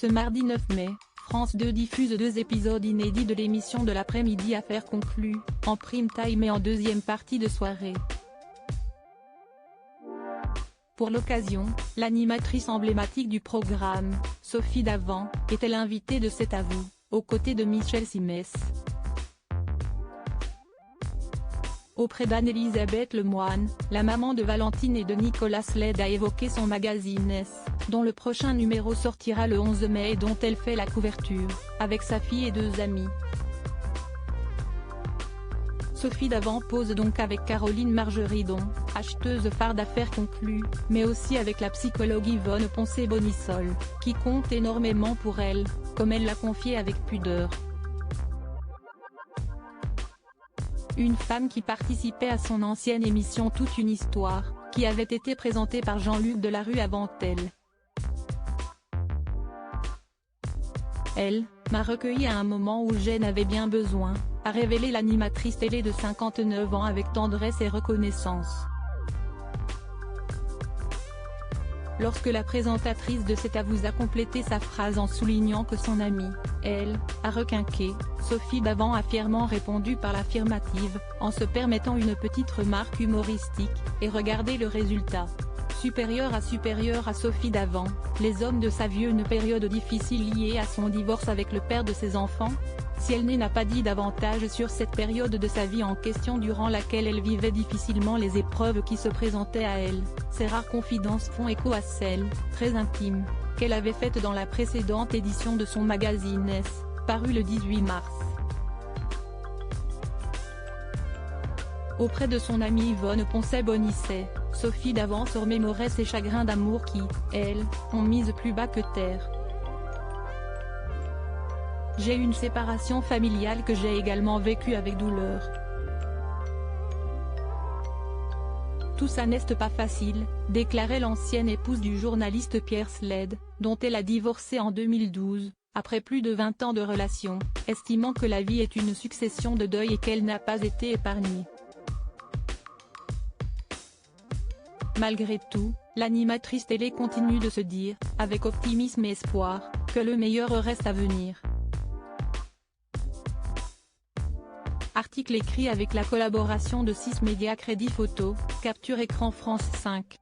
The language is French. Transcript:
Ce mardi 9 mai, France 2 diffuse 2 épisodes inédits de l'émission de l'après-midi Affaires conclues, en prime time et en deuxième partie de soirée. Pour l'occasion, l'animatrice emblématique du programme, Sophie Davant, était l'invitée de C'est à vous, aux côtés de Michel Simès. Auprès d'Anne-Elisabeth Lemoine, la maman de Valentine et de Nicolas Sled a évoqué son magazine S, dont le prochain numéro sortira le 11 mai et dont elle fait la couverture, avec sa fille et 2 amis. Sophie Davant pose donc avec Caroline Margeridon, acheteuse phare d'Affaires conclues, mais aussi avec la psychologue Yvonne Poncet-Bonisol, qui compte énormément pour elle, comme elle l'a confié avec pudeur. Une femme qui participait à son ancienne émission Toute une histoire, qui avait été présentée par Jean-Luc Delarue avant elle. Elle m'a recueilli à un moment où j'en avais bien besoin, a révélé l'animatrice télé de 59 ans avec tendresse et reconnaissance. Lorsque la présentatrice de C'est à vous a complété sa phrase en soulignant que son amie, elle, a requinqué, Sophie Davant a fièrement répondu par l'affirmative, en se permettant une petite remarque humoristique, et regardez le résultat. Supérieure à Sophie Davant, les hommes de sa vie une période difficile liée à son divorce avec le père de ses enfants. Si elle n'a pas dit davantage sur cette période de sa vie en question durant laquelle elle vivait difficilement les épreuves qui se présentaient à elle, ses rares confidences font écho à celles, très intimes, qu'elle avait faites dans la précédente édition de son magazine S, paru le 18 mars. Auprès de son amie Yvonne Poncet-Bonisol, Sophie Davant se remémorait ses chagrins d'amour qui, elle, ont mise plus bas que terre. J'ai une séparation familiale que j'ai également vécue avec douleur. Tout ça n'est pas facile, déclarait l'ancienne épouse du journaliste Pierre Sled, dont elle a divorcé en 2012, après plus de 20 ans de relation, estimant que la vie est une succession de deuils et qu'elle n'a pas été épargnée. Malgré tout, l'animatrice télé continue de se dire, avec optimisme et espoir, que le meilleur reste à venir. Article écrit avec la collaboration de 6 médias Crédit Photo, Capture Écran France 5.